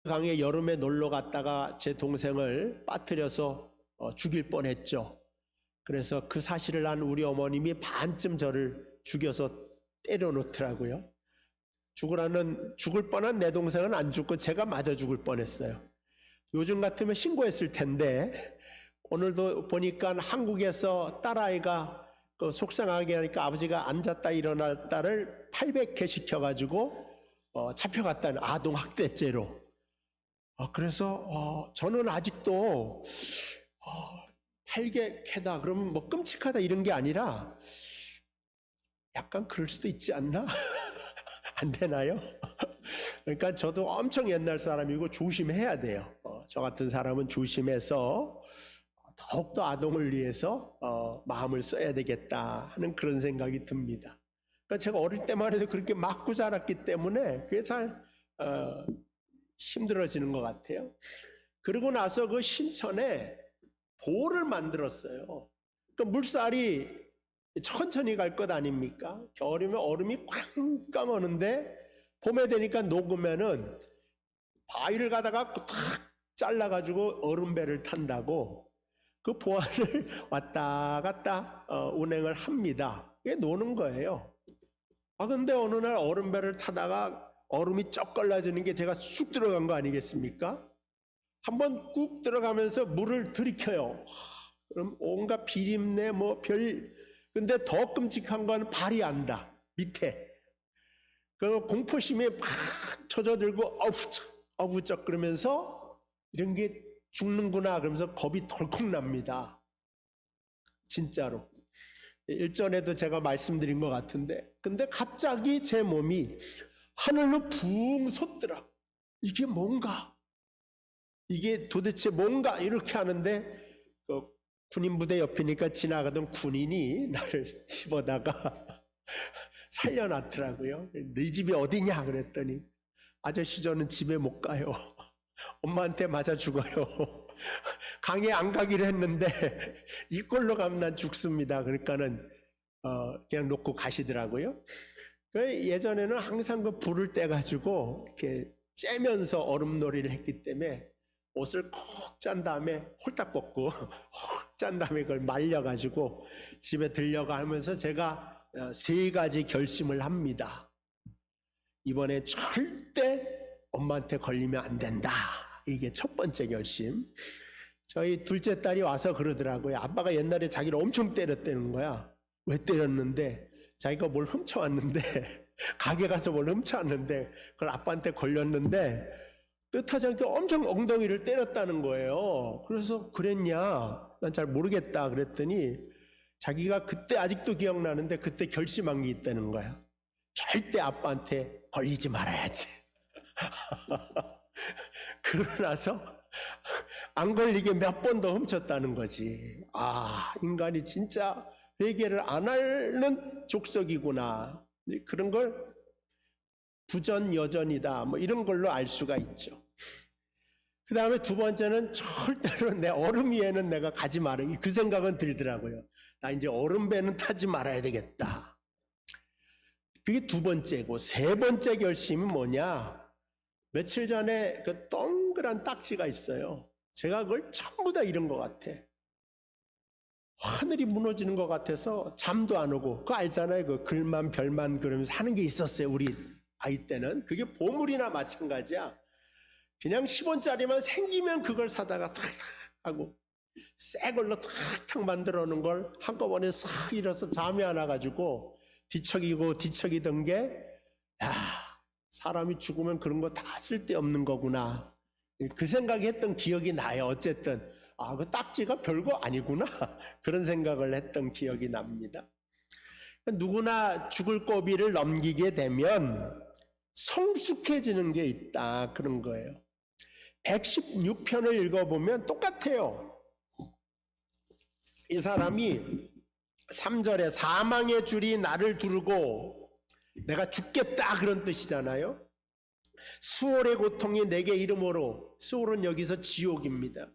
강에 여름에 놀러 갔다가 제 동생을 빠뜨려서 죽일 뻔했죠. 그래서 그 사실을 안 우리 어머님이 반쯤 저를 죽여서 때려놓더라고요. 죽을 뻔한 내 동생은 안 죽고 제가 맞아 죽을 뻔했어요. 요즘 같으면 신고했을 텐데 오늘도 보니까 한국에서 딸아이가 속상하게 하니까 아버지가 앉았다 일어났다를 800회 시켜가지고 잡혀갔다는 아동학대죄로. 그래서 저는 아직도 800회다 그러면 뭐 끔찍하다 이런 게 아니라 약간 그럴 수도 있지 않나? 안 되나요? 그러니까 저도 엄청 옛날 사람이고 조심해야 돼요. 저 같은 사람은 조심해서 더욱더 아동을 위해서 마음을 써야 되겠다 하는 그런 생각이 듭니다. 그러니까 제가 어릴 때만 해도 그렇게 맞고 자랐기 때문에 그게 잘 힘들어지는 것 같아요. 그러고 나서 그 신천에 보를 만들었어요. 그러니까 물살이 천천히 갈 것 아닙니까? 겨울이면 얼음이 꽝꽝 오는데 봄에 되니까 녹으면은 바위를 가다가 탁 잘라가지고 얼음배를 탄다고 그 보안을 왔다 갔다 운행을 합니다. 그게 노는 거예요. 근데 어느 날 얼음배를 타다가 얼음이 쩍 갈라지는 게 제가 쑥 들어간 거 아니겠습니까? 한번 꾹 들어가면서 물을 들이켜요. 그럼 온갖 비린내 근데 더 끔찍한 건 발이 안다. 밑에. 그 공포심에 팍 쳐져들고 어부쩍 그러면서 이런 게 죽는구나 그러면서 겁이 덜컥 납니다. 진짜로. 일전에도 제가 말씀드린 것 같은데 근데 갑자기 제 몸이 하늘로 붕 솟더라. 이게 뭔가? 이게 도대체 뭔가? 이렇게 하는데 군인 부대 옆이니까 지나가던 군인이 나를 집어다가 살려놨더라고요. 네 집이 어디냐 그랬더니 아저씨 저는 집에 못 가요. 엄마한테 맞아 죽어요. 강에 안 가기로 했는데 이꼴로 가면 난 죽습니다. 그러니까는 그냥 놓고 가시더라고요. 예전에는 항상 그 불을 떼가지고 이렇게 째면서 얼음놀이를 했기 때문에 옷을 콕 짠 다음에 홀딱 벗고 콕 짠 다음에 그걸 말려가지고 집에 들려가 하면서 제가 3가지 결심을 합니다. 이번에 절대 엄마한테 걸리면 안 된다. 이게 첫 번째 결심. 저희 둘째 딸이 와서 그러더라고요. 아빠가 옛날에 자기를 엄청 때렸다는 거야. 왜 때렸는데? 자기가 뭘 훔쳐왔는데 가게 가서 뭘 훔쳐왔는데 그걸 아빠한테 걸렸는데 뜻하지 않게 엄청 엉덩이를 때렸다는 거예요. 그래서 그랬냐? 난 잘 모르겠다 그랬더니 자기가 그때 아직도 기억나는데 그때 결심한 게 있다는 거야. 절대 아빠한테 걸리지 말아야지. 그러고 나서 안 걸리게 몇 번 더 훔쳤다는 거지. 인간이 진짜 회개를 안 하는 족속이구나. 그런 걸 부전여전이다. 이런 걸로 알 수가 있죠. 그 다음에 두 번째는 절대로 내 얼음 위에는 내가 가지 마라. 그 생각은 들더라고요. 나 이제 얼음배는 타지 말아야 되겠다. 그게 두 번째고, 세 번째 결심이 뭐냐? 며칠 전에 그 동그란 딱지가 있어요. 제가 그걸 전부 다 잃은 것 같아. 하늘이 무너지는 것 같아서 잠도 안 오고, 그거 알잖아요. 그 글만 별만 그러면서 하는 게 있었어요. 우리 아이 때는. 그게 보물이나 마찬가지야. 그냥 10원짜리만 생기면 그걸 사다가 탁 하고 새 걸로 탁탁 만들어 놓은 걸 한꺼번에 싹 잃어서 잠이 안 와가지고 뒤척이던 게 사람이 죽으면 그런 거 다 쓸데없는 거구나. 그 생각이 했던 기억이 나요. 어쨌든 그 딱지가 별거 아니구나. 그런 생각을 했던 기억이 납니다. 누구나 죽을 고비를 넘기게 되면 성숙해지는 게 있다. 그런 거예요. 116편을 읽어보면 똑같아요. 이 사람이 3절에 사망의 줄이 나를 두르고 내가 죽겠다 그런 뜻이잖아요. 수월의 고통이 내게 이르므로, 수월은 여기서 지옥입니다.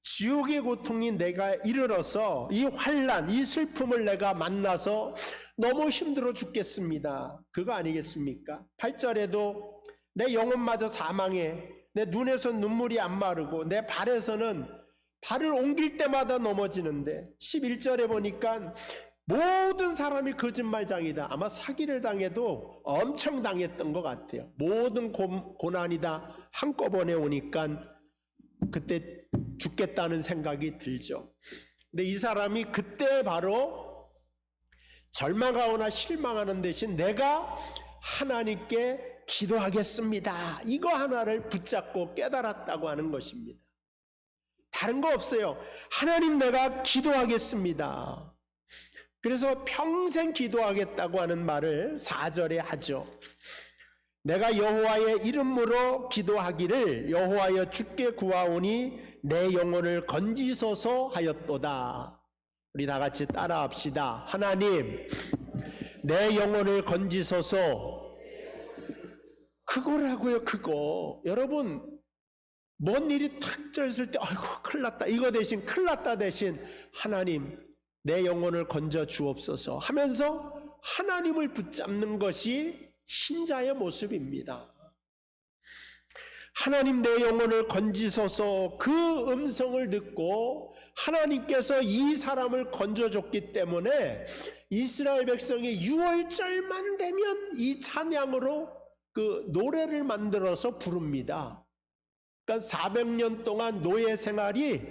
지옥의 고통이 내가 이르러서 이 환난, 이 슬픔을 내가 만나서 너무 힘들어 죽겠습니다. 그거 아니겠습니까? 8절에도 내 영혼마저 사망해 내 눈에서 눈물이 안 마르고 내 발에서는 발을 옮길 때마다 넘어지는데 11절에 보니까 모든 사람이 거짓말장이다. 아마 사기를 당해도 엄청 당했던 것 같아요. 모든 고난이 다 한꺼번에 오니까 그때 죽겠다는 생각이 들죠. 근데 이 사람이 그때 바로 절망하거나 실망하는 대신 내가 하나님께 기도하겠습니다. 이거 하나를 붙잡고 깨달았다고 하는 것입니다. 다른 거 없어요. 하나님, 내가 기도하겠습니다. 그래서 평생 기도하겠다고 하는 말을 4절에 하죠. 내가 여호와의 이름으로 기도하기를 여호와여 주께 구하오니 내 영혼을 건지소서 하였도다. 우리 다 같이 따라합시다. 하나님, 내 영혼을 건지소서. 그거라고요, 그거. 여러분, 뭔 일이 탁 졌을 때 아이고 큰일 났다, 이거 대신 큰일 났다 대신 하나님, 내 영혼을 건져 주옵소서 하면서 하나님을 붙잡는 것이 신자의 모습입니다. 하나님, 내 영혼을 건지소서. 그 음성을 듣고 하나님께서 이 사람을 건져줬기 때문에 이스라엘 백성이 유월절만 되면 이 찬양으로 그 노래를 만들어서 부릅니다. 그러니까 400년 동안 노예 생활이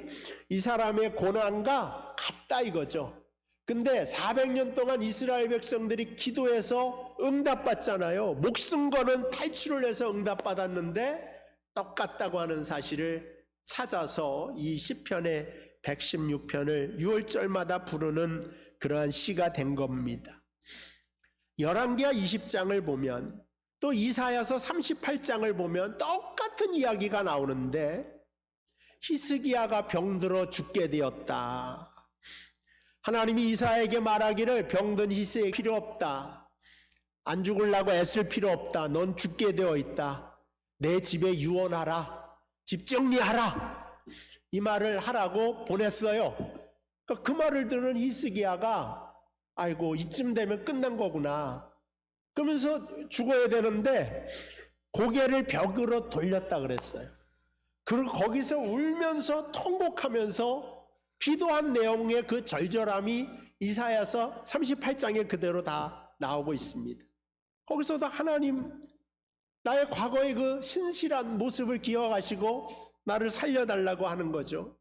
이 사람의 고난과 같다 이거죠. 근데 400년 동안 이스라엘 백성들이 기도해서 응답받잖아요. 목숨 거는 탈출을 해서 응답받았는데 똑같다고 하는 사실을 찾아서 이 시편의 116편을 6월절마다 부르는 그러한 시가 된 겁니다. 열왕기하 20장을 보면 또 이사야서 38장을 보면 똑같은 이야기가 나오는데 히스기야가 병들어 죽게 되었다. 하나님이 이사야에게 말하기를 병든 히스기야 필요 없다. 안 죽으려고 애쓸 필요 없다. 넌 죽게 되어 있다. 내 집에 유언하라. 집 정리하라. 이 말을 하라고 보냈어요. 그 말을 들은 히스기야가 아이고 이쯤 되면 끝난 거구나 그러면서 죽어야 되는데 고개를 벽으로 돌렸다 그랬어요. 그리고 거기서 울면서 통곡하면서 기도한 내용의 그 절절함이 이사야서 38장에 그대로 다 나오고 있습니다. 거기서도 하나님, 나의 과거의 그 신실한 모습을 기억하시고 나를 살려달라고 하는 거죠.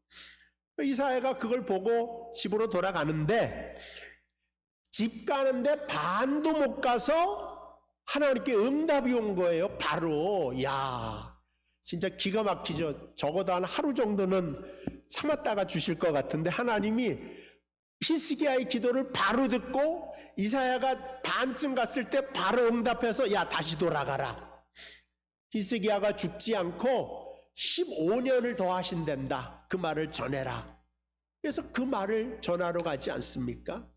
이사야가 그걸 보고 집으로 돌아가는데 집 가는데 반도 못 가서 하나님께 응답이 온 거예요. 바로. 야, 진짜 기가 막히죠. 적어도 한 하루 정도는 참았다가 주실 것 같은데 하나님이 히스기야의 기도를 바로 듣고 이사야가 반쯤 갔을 때 바로 응답해서 야, 다시 돌아가라. 히스기야가 죽지 않고 15년을 더 하신단다. 그 말을 전해라. 그래서 그 말을 전하러 가지 않습니까?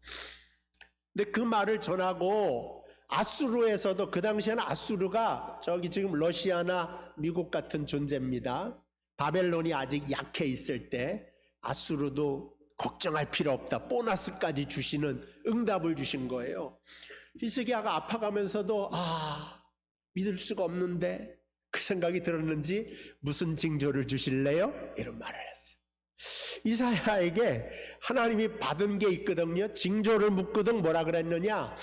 근데 그 말을 전하고 아수르에서도, 그 당시에는 아수르가 저기 지금 러시아나 미국 같은 존재입니다. 바벨론이 아직 약해 있을 때 아수르도 걱정할 필요 없다. 보너스까지 주시는 응답을 주신 거예요. 히스기야가 아파가면서도 믿을 수가 없는데 그 생각이 들었는지 무슨 징조를 주실래요? 이런 말을 했어요. 이사야에게 하나님이 받은 게 있거든요. 징조를 묻거든 뭐라 그랬느냐?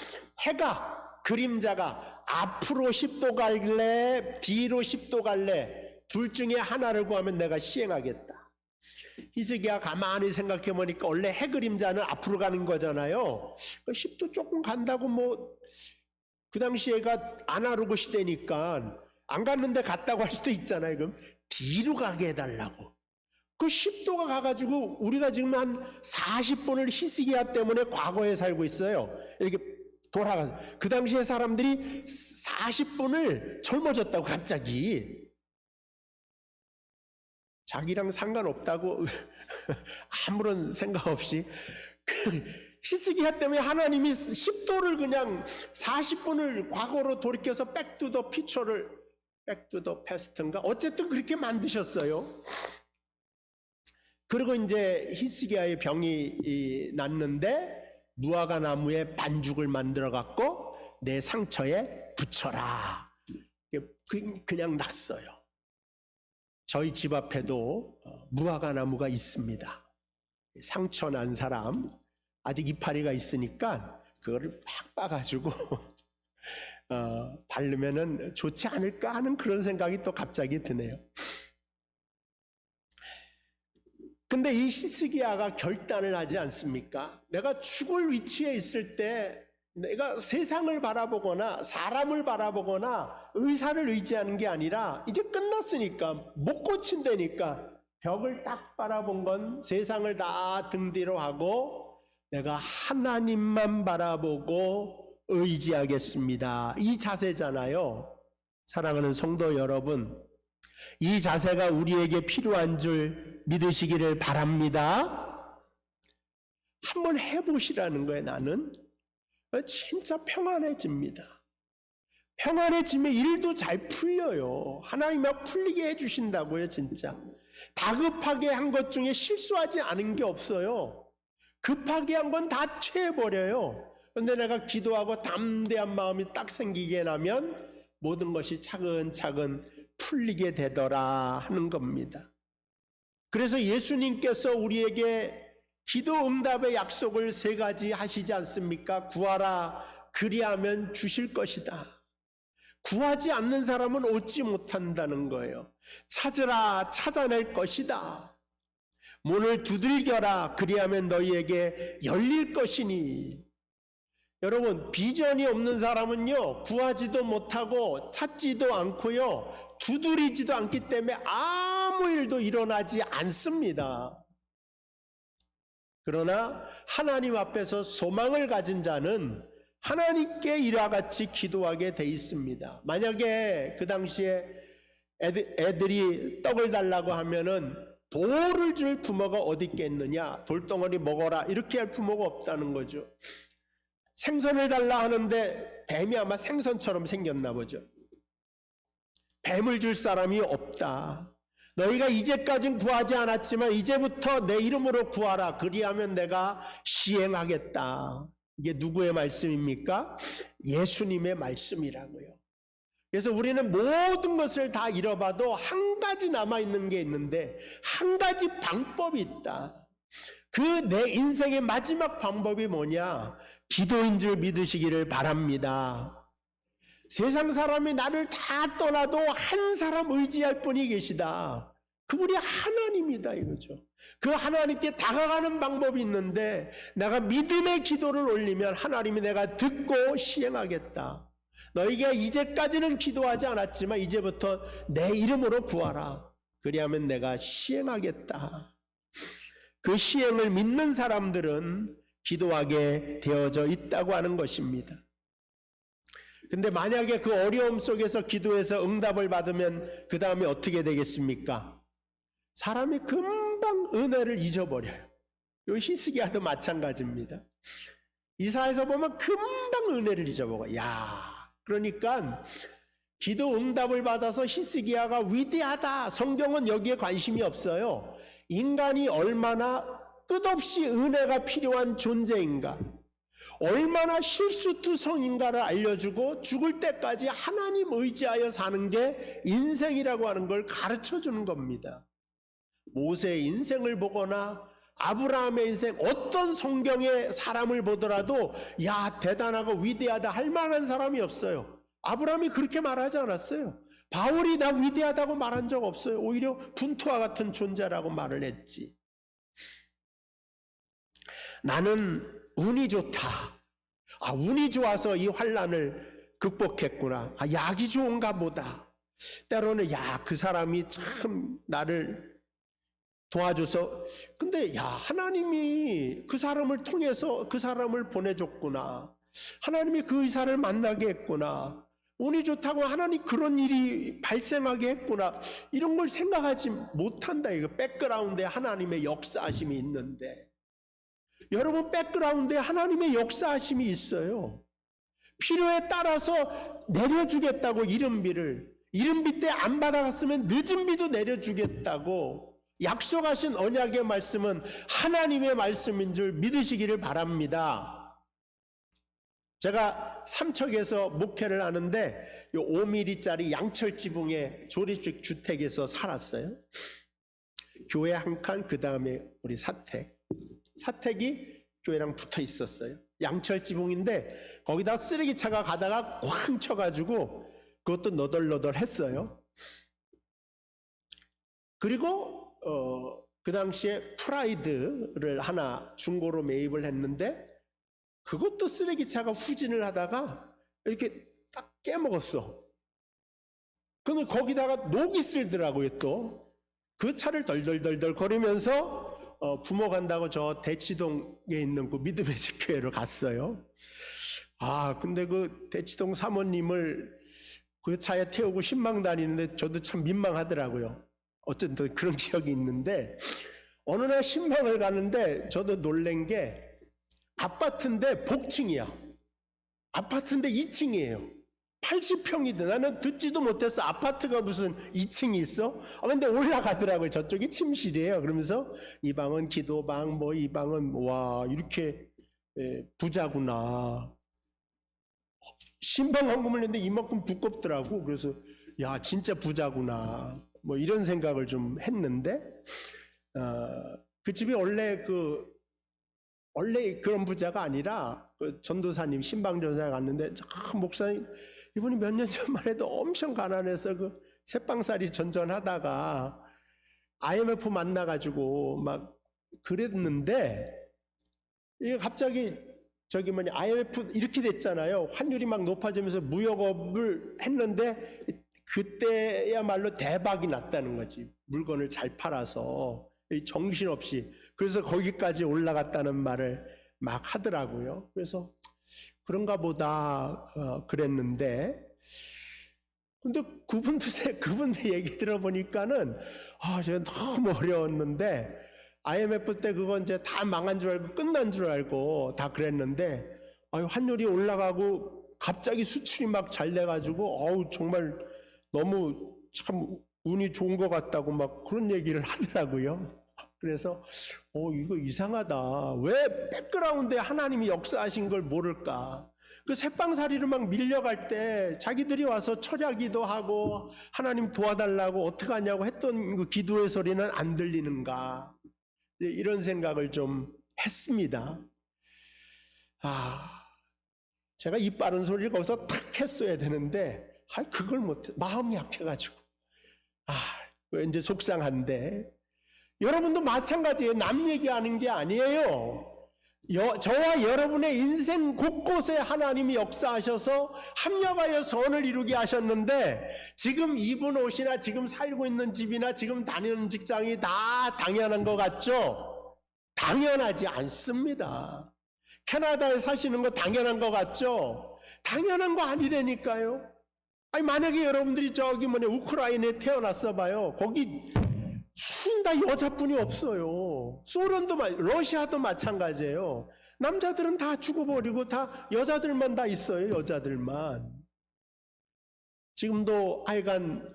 해가, 그림자가 앞으로 10도 갈래 뒤로 10도 갈래 둘 중에 하나를 구하면 내가 시행하겠다. 히스기야 가만히 생각해 보니까 원래 해 그림자는 앞으로 가는 거잖아요. 10도 조금 간다고 뭐 그 당시에가 아날로그 시대니까 안 갔는데 갔다고 할 수도 있잖아요. 그럼 뒤로 가게 해달라고. 그 10도가 가가지고 우리가 지금 한 40분을 히스기야 때문에 과거에 살고 있어요. 이렇게 돌아가서. 그 당시에 사람들이 40분을 젊어졌다고 갑자기. 자기랑 상관없다고 아무런 생각 없이 히스기야 때문에 하나님이 10도를 그냥 40분을 과거로 돌이켜서 백투더 퓨처를 백투더 패스트인가 어쨌든 그렇게 만드셨어요. 그리고 이제 히스기야의 병이 났는데 무화과 나무에 반죽을 만들어 갖고 내 상처에 붙여라. 그냥 났어요. 저희 집 앞에도 무화과 나무가 있습니다. 상처 난 사람, 아직 이파리가 있으니까 그거를 막 빠가지고 바르면은 좋지 않을까 하는 그런 생각이 또 갑자기 드네요. 근데 이 히스기야가 결단을 하지 않습니까? 내가 죽을 위치에 있을 때 내가 세상을 바라보거나 사람을 바라보거나 의사를 의지하는 게 아니라 이제 끝났으니까 못 고친다니까 벽을 딱 바라본 건 세상을 다 등 뒤로 하고 내가 하나님만 바라보고 의지하겠습니다. 이 자세잖아요. 사랑하는 성도 여러분, 이 자세가 우리에게 필요한 줄 믿으시기를 바랍니다. 한번 해보시라는 거예요. 나는 진짜 평안해집니다. 평안해지면 일도 잘 풀려요. 하나님이 풀리게 해주신다고요. 진짜 다급하게 한 것 중에 실수하지 않은 게 없어요. 급하게 한 건 다 취해버려요. 그런데 내가 기도하고 담대한 마음이 딱 생기게 나면 모든 것이 차근차근 풀리게 되더라 하는 겁니다. 그래서 예수님께서 우리에게 기도 응답의 약속을 3가지 하시지 않습니까? 구하라, 그리하면 주실 것이다. 구하지 않는 사람은 얻지 못한다는 거예요. 찾으라, 찾아낼 것이다. 문을 두들겨라, 그리하면 너희에게 열릴 것이니. 여러분, 비전이 없는 사람은요, 구하지도 못하고 찾지도 않고요, 두드리지도 않기 때문에 아무 일도 일어나지 않습니다. 그러나 하나님 앞에서 소망을 가진 자는 하나님께 이와 같이 기도하게 돼 있습니다. 만약에 그 당시에 애들이 떡을 달라고 하면은 돌을 줄 부모가 어디 있겠느냐, 돌덩어리 먹어라 이렇게 할 부모가 없다는 거죠. 생선을 달라 하는데 뱀이 아마 생선처럼 생겼나 보죠. 뱀을 줄 사람이 없다. 너희가 이제까진 구하지 않았지만 이제부터 내 이름으로 구하라. 그리하면 내가 시행하겠다. 이게 누구의 말씀입니까? 예수님의 말씀이라고요. 그래서 우리는 모든 것을 다 잃어봐도 한 가지 남아있는 게 있는데 한 가지 방법이 있다. 그 내 인생의 마지막 방법이 뭐냐? 기도인 줄 믿으시기를 바랍니다. 세상 사람이 나를 다 떠나도 한 사람 의지할 분이 계시다. 그분이 하나님이다 이거죠. 그 하나님께 다가가는 방법이 있는데 내가 믿음의 기도를 올리면 하나님이 내가 듣고 시행하겠다. 너희가 이제까지는 기도하지 않았지만 이제부터 내 이름으로 구하라. 그리하면 내가 시행하겠다. 그 시행을 믿는 사람들은 기도하게 되어져 있다고 하는 것입니다. 근데 만약에 그 어려움 속에서 기도해서 응답을 받으면 그 다음에 어떻게 되겠습니까? 사람이 금방 은혜를 잊어버려요. 이 히스기야도 마찬가지입니다. 이사야서 보면 금방 은혜를 잊어버려요. 그러니까 기도 응답을 받아서 히스기야가 위대하다. 성경은 여기에 관심이 없어요. 인간이 얼마나 끝없이 은혜가 필요한 존재인가, 얼마나 실수투성인가를 알려주고 죽을 때까지 하나님 의지하여 사는 게 인생이라고 하는 걸 가르쳐주는 겁니다. 모세의 인생을 보거나 아브라함의 인생, 어떤 성경의 사람을 보더라도 대단하고 위대하다 할 만한 사람이 없어요. 아브라함이 그렇게 말하지 않았어요. 바울이 나 위대하다고 말한 적 없어요. 오히려 분투와 같은 존재라고 말을 했지. 나는 운이 좋다. 운이 좋아서 이 환난을 극복했구나. 약이 좋은가 보다. 때로는 그 사람이 참 나를 도와줘서, 근데 하나님이 그 사람을 통해서 그 사람을 보내줬구나. 하나님이 그 의사를 만나게 했구나. 운이 좋다고 하나님 그런 일이 발생하게 했구나. 이런 걸 생각하지 못한다. 이거 백그라운드에 하나님의 역사하심이 있는데, 여러분 백그라운드에 하나님의 역사하심이 있어요. 필요에 따라서 내려주겠다고. 이른비 때 안 받아갔으면 늦은 비도 내려주겠다고 약속하신 언약의 말씀은 하나님의 말씀인 줄 믿으시기를 바랍니다. 제가 삼척에서 목회를 하는데 요 5mm짜리 양철 지붕의 조립식 주택에서 살았어요. 교회 한 칸, 그 다음에 우리 사택이 교회랑 붙어 있었어요. 양철 지붕인데 거기다 쓰레기차가 가다가 쾅 쳐가지고 그것도 너덜너덜했어요. 그리고 그 당시에 프라이드를 하나 중고로 매입을 했는데 그것도 쓰레기차가 후진을 하다가 이렇게 딱 깨먹었어. 근데 거기다가 녹이 쓸더라고요. 또 그 차를 덜덜덜덜 거리면서 부모 간다고 저 대치동에 있는 그 믿음의 집교회로 갔어요. 근데 그 대치동 사모님을 그 차에 태우고 신방 다니는데 저도 참 민망하더라고요. 어쨌든 그런 기억이 있는데 어느 날 신방을 가는데 저도 놀란 게 아파트인데 복층이야. 아파트인데 2층이에요. 80평이든 나는 듣지도 못했어. 아파트가 무슨 2층이 있어? 근데 올라가더라고요. 저쪽이 침실이에요. 그러면서 이 방은 기도방, 뭐 이 방은 와 이렇게 부자구나. 신방 헌금을 했는데 이만큼 두껍더라고. 그래서 야 진짜 부자구나. 뭐 이런 생각을 좀 했는데 그 집이 원래 그런 부자가 아니라 그 전도사님 신방전사에 갔는데 목사님 이분이 몇 년 전만 해도 엄청 가난해서 그 새빵살이 전전하다가 IMF 만나가지고 막 그랬는데 이게 갑자기 IMF 이렇게 됐잖아요. 환율이 막 높아지면서 무역업을 했는데 그때야말로 대박이 났다는 거지. 물건을 잘 팔아서 정신없이. 그래서 거기까지 올라갔다는 말을 막 하더라고요. 그래서 그런가 보다 그랬는데 근데 그분들 얘기 들어보니까는 제가 너무 어려웠는데 IMF 때 그건 이제 다 망한 줄 알고 끝난 줄 알고 다 그랬는데 환율이 올라가고 갑자기 수출이 막 잘 돼가지고 정말 너무 참 운이 좋은 것 같다고 막 그런 얘기를 하더라고요. 그래서 이거 이상하다. 왜 백그라운드에 하나님이 역사하신 걸 모를까? 그 새빵살이로 막 밀려갈 때 자기들이 와서 철야기도 하고 하나님 도와달라고 어떡하냐고 했던 그 기도의 소리는 안 들리는가? 이런 생각을 좀 했습니다. 제가 이 빠른 소리를 거기서 탁 했어야 되는데 그걸 못해. 마음이 약해가지고 이제 속상한데 여러분도 마찬가지예요. 남 얘기하는 게 아니에요. 저와 여러분의 인생 곳곳에 하나님이 역사하셔서 합력하여 선을 이루게 하셨는데 지금 입은 옷이나 지금 살고 있는 집이나 지금 다니는 직장이 다 당연한 것 같죠? 당연하지 않습니다. 캐나다에 사시는 거 당연한 것 같죠? 당연한 거 아니라니까요. 만약에 여러분들이 우크라이나에 태어났어 봐요. 거기 다 여자뿐이 없어요. 소련도 러시아도 마찬가지예요. 남자들은 다 죽어버리고 다 여자들만 다 있어요. 여자들만. 지금도 하여간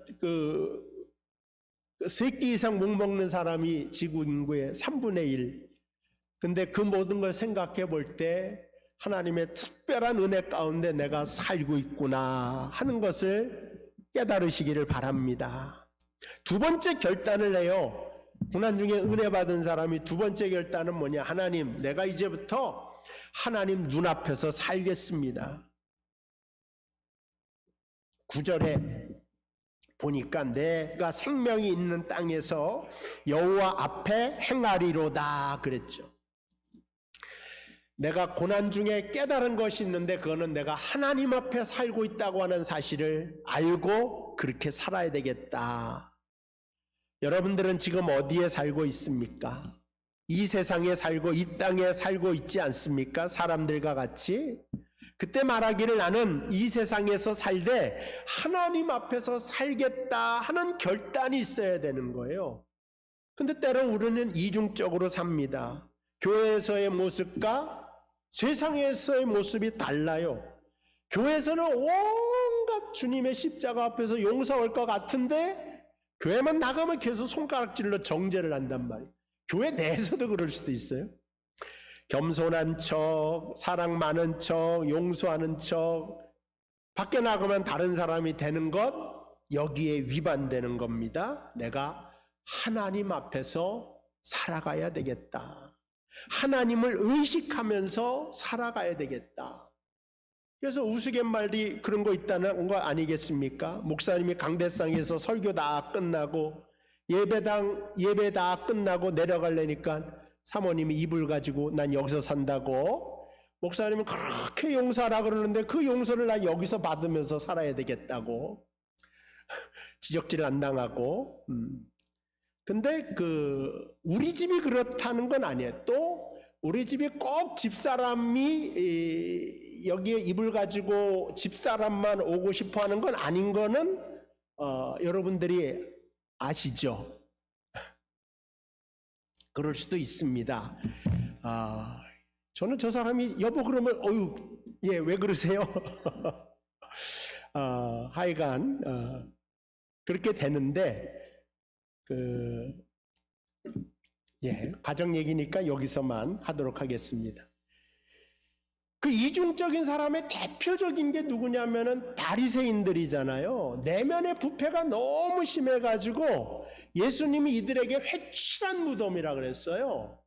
3끼 이상 못 먹는 사람이 지구 인구의 3분의 1. 근데 그 모든 걸 생각해 볼 때 하나님의 특별한 은혜 가운데 내가 살고 있구나 하는 것을 깨달으시기를 바랍니다. 두 번째 결단을 해요. 고난 중에 은혜 받은 사람이 두 번째 결단은 뭐냐? 하나님, 내가 이제부터 하나님 눈앞에서 살겠습니다. 9절에 보니까 내가 생명이 있는 땅에서 여호와 앞에 행하리로다 그랬죠. 내가 고난 중에 깨달은 것이 있는데 그거는 내가 하나님 앞에 살고 있다고 하는 사실을 알고 그렇게 살아야 되겠다. 여러분들은 지금 어디에 살고 있습니까? 이 세상에 살고 이 땅에 살고 있지 않습니까? 사람들과 같이. 그때 말하기를 나는 이 세상에서 살되 하나님 앞에서 살겠다 하는 결단이 있어야 되는 거예요. 근데 때로 우리는 이중적으로 삽니다. 교회에서의 모습과 세상에서의 모습이 달라요. 교회에서는 온갖 주님의 십자가 앞에서 용서할 것 같은데 교회만 나가면 계속 손가락질로 정죄를 한단 말이에요. 교회 내에서도 그럴 수도 있어요. 겸손한 척, 사랑 많은 척, 용서하는 척, 밖에 나가면 다른 사람이 되는 것, 여기에 위반되는 겁니다. 내가 하나님 앞에서 살아가야 되겠다. 하나님을 의식하면서 살아가야 되겠다. 그래서 우스갯말이 그런 거 있다는 거 아니겠습니까? 목사님이 강대상에서 설교 다 끝나고 예배 다 끝나고 내려가려니까 사모님이 이불 가지고 난 여기서 산다고, 목사님은 그렇게 용서하라 그러는데 그 용서를 난 여기서 받으면서 살아야 되겠다고 지적질 안 당하고. 근데 우리 집이 그렇다는 건 아니에요. 또 우리 집이 꼭 집사람이 여기에 이불 가지고 집사람만 오고 싶어 하는 건 아닌 거는 여러분들이 아시죠? 그럴 수도 있습니다. 저는 저 사람이 여보 그러면 예, 왜 그러세요? 하여간 그렇게 되는데 예, 가정 얘기니까 여기서만 하도록 하겠습니다. 그 이중적인 사람의 대표적인 게 누구냐면은 바리새인들이잖아요. 내면의 부패가 너무 심해가지고 예수님이 이들에게 회칠한 무덤이라 그랬어요.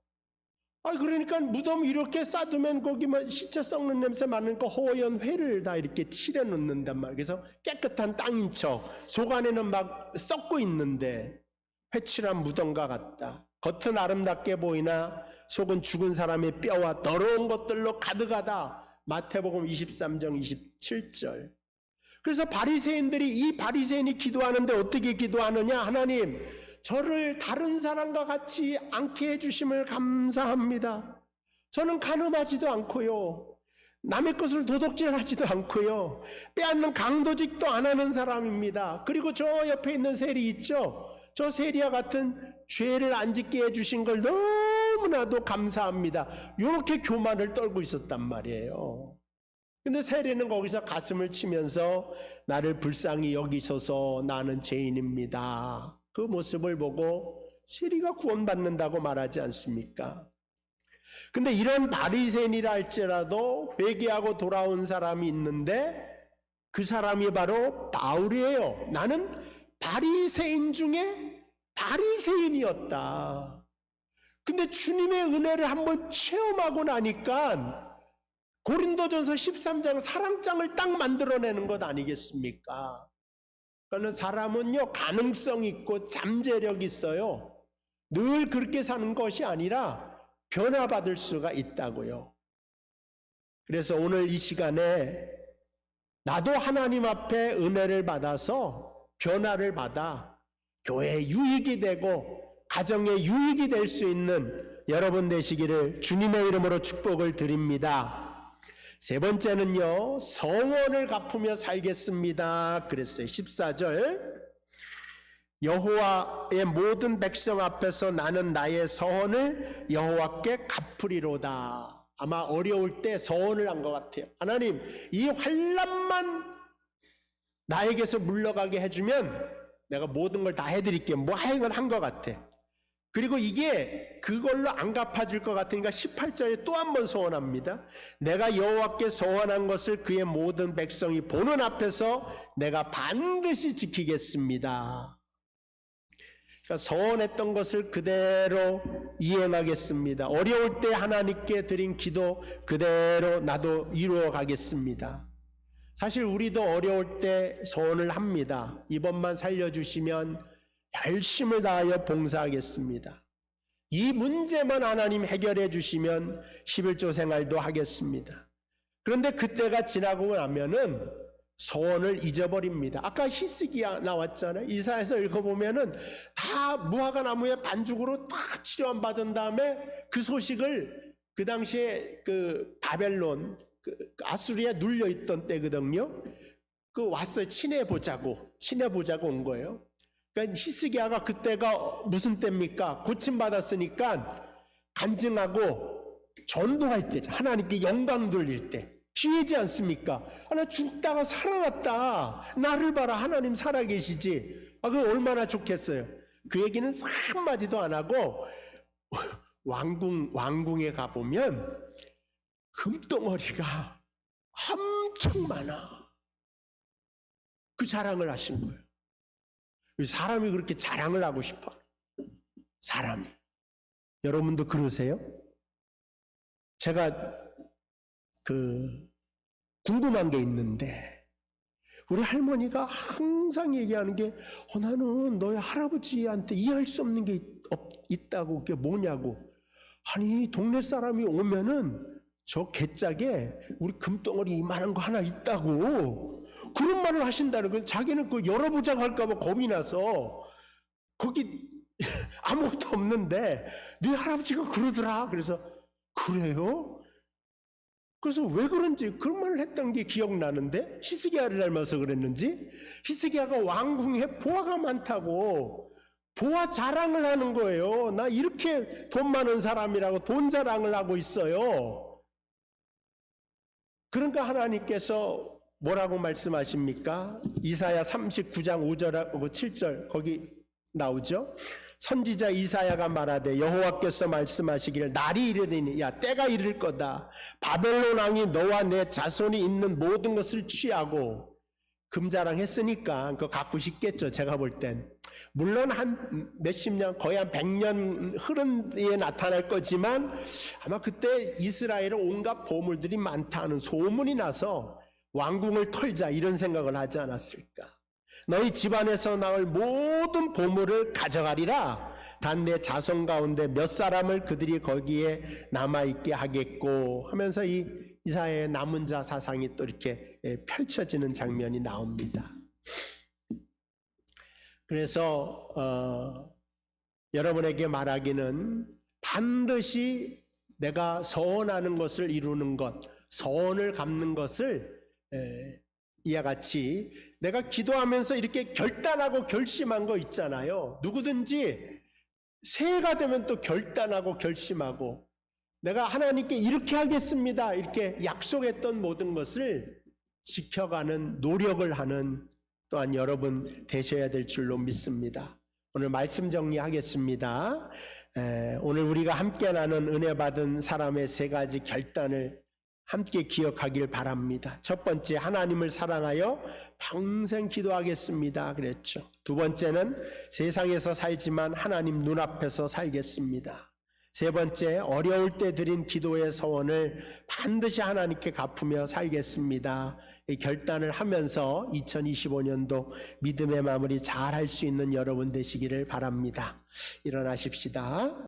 그러니까 무덤 이렇게 싸두면 거기 시체 썩는 냄새 많으니까 허연 회를 다 이렇게 칠해 놓는단 말이에요. 그래서 깨끗한 땅인 척, 속 안에는 막 썩고 있는데 회칠한 무덤과 같다. 겉은 아름답게 보이나 속은 죽은 사람의 뼈와 더러운 것들로 가득하다. 마태복음 23장 27절. 그래서 이 바리새인이 기도하는데 어떻게 기도하느냐? 하나님, 저를 다른 사람과 같이 않게 해주심을 감사합니다. 저는 간음하지도 않고요, 남의 것을 도둑질하지도 않고요, 빼앗는 강도직도 안 하는 사람입니다. 그리고 저 옆에 있는 세리 있죠? 저 세리와 같은 죄를 안 짓게 해주신 걸 너무나도 감사합니다. 이렇게 교만을 떨고 있었단 말이에요. 근데 세리는 거기서 가슴을 치면서 나를 불쌍히 여기셔서 나는 죄인입니다. 그 모습을 보고 세리가 구원받는다고 말하지 않습니까? 근데 이런 바리새인이라 할지라도 회개하고 돌아온 사람이 있는데 그 사람이 바로 바울이에요. 나는 바리새인 중에 바리새인이었다. 근데 주님의 은혜를 한번 체험하고 나니까 고린도전서 13장 사랑장을 딱 만들어내는 것 아니겠습니까? 그러니까 사람은요, 가능성 있고 잠재력 있어요. 늘 그렇게 사는 것이 아니라 변화받을 수가 있다고요. 그래서 오늘 이 시간에 나도 하나님 앞에 은혜를 받아서 변화를 받아 교회에 유익이 되고 가정에 유익이 될 수 있는 여러분 되시기를 주님의 이름으로 축복을 드립니다. 세 번째는요, 서원을 갚으며 살겠습니다 그랬어요. 14절, 여호와의 모든 백성 앞에서 나는 나의 서원을 여호와께 갚으리로다. 아마 어려울 때 서원을 한 것 같아요. 하나님, 이 환난만 나에게서 물러가게 해주면 내가 모든 걸 다 해드릴게요. 뭐 하여간 한 것 같아. 그리고 이게 그걸로 안 갚아질 것 같으니까 18절에 또 한 번 서원합니다. 내가 여호와께 서원한 것을 그의 모든 백성이 보는 앞에서 내가 반드시 지키겠습니다. 그러니까 서원했던 것을 그대로 이행하겠습니다. 어려울 때 하나님께 드린 기도 그대로 나도 이루어 가겠습니다. 사실 우리도 어려울 때 서원을 합니다. 이번만 살려주시면 열심을 다하여 봉사하겠습니다. 이 문제만 하나님 해결해 주시면 11조 생활도 하겠습니다. 그런데 그때가 지나고 나면은 서원을 잊어버립니다. 아까 히스기야 나왔잖아요. 이사야서 읽어보면은 다 무화과 나무에 반죽으로 다 치료함 받은 다음에 그 소식을 그 당시에 그 바벨론 아수리아 눌려있던 때거든요. 왔어요. 친해보자고 온 거예요. 그러니까 히스기야가 그때가 무슨 때입니까? 고침받았으니까 간증하고 전도할 때, 하나님께 영광 돌릴 때 기회지 않습니까? 나 죽다가 살아났다. 나를 봐라. 하나님 살아계시지. 그거 얼마나 좋겠어요. 그 얘기는 한마디도 안 하고 왕궁에 가보면 금덩어리가 엄청 많아. 그 자랑을 하신 거예요. 사람이 그렇게 자랑을 하고 싶어. 사람이. 여러분도 그러세요? 제가 궁금한 게 있는데, 우리 할머니가 항상 얘기하는 게 나는 너희 할아버지한테 이해할 수 없는 게 있다고. 그게 뭐냐고. 아니 동네 사람이 오면은 저 개짝에 우리 금덩어리 이만한 거 하나 있다고 그런 말을 하신다는 거예요. 자기는 열어보자고 할까 봐 겁이 나서 거기 아무것도 없는데 네 할아버지가 그러더라. 그래서 그래요? 그래서 왜 그런지 그런 말을 했던 게 기억나는데, 히스기야를 닮아서 그랬는지. 히스기야가 왕궁에 보화가 많다고 보화 자랑을 하는 거예요. 나 이렇게 돈 많은 사람이라고 돈 자랑을 하고 있어요. 그러니까 하나님께서 뭐라고 말씀하십니까? 이사야 39장 5절하고 7절 거기 나오죠. 선지자 이사야가 말하되 여호와께서 말씀하시기를 날이 이르리니, 야 때가 이를 거다. 바벨론 왕이 너와 내 자손이 있는 모든 것을 취하고, 금자랑했으니까 그거 갖고 싶겠죠. 제가 볼 땐 물론 한 몇십 년, 거의 한 100년 흐른 뒤에 나타날 거지만 아마 그때 이스라엘에 온갖 보물들이 많다는 소문이 나서 왕궁을 털자 이런 생각을 하지 않았을까. 너희 집안에서 나올 모든 보물을 가져가리라. 단 내 자손 가운데 몇 사람을 그들이 거기에 남아있게 하겠고 하면서 이 이사야의 남은 자 사상이 또 이렇게 펼쳐지는 장면이 나옵니다. 그래서 여러분에게 말하기는 반드시 내가 서원하는 것을 이루는 것, 서원을 갚는 것을 이와 같이 내가 기도하면서 이렇게 결단하고 결심한 거 있잖아요. 누구든지 새해가 되면 또 결단하고 결심하고 내가 하나님께 이렇게 하겠습니다 이렇게 약속했던 모든 것을 지켜가는 노력을 하는 또한 여러분 되셔야 될 줄로 믿습니다. 오늘 말씀 정리하겠습니다. 오늘 우리가 함께 나눈 은혜 받은 사람의 세 가지 결단을 함께 기억하길 바랍니다. 첫 번째, 하나님을 사랑하여 평생 기도하겠습니다 그랬죠. 두 번째는 세상에서 살지만 하나님 눈앞에서 살겠습니다. 세 번째, 어려울 때 드린 기도의 소원을 반드시 하나님께 갚으며 살겠습니다. 이 결단을 하면서 2025년도 믿음의 마무리 잘 할 수 있는 여러분 되시기를 바랍니다. 일어나십시다.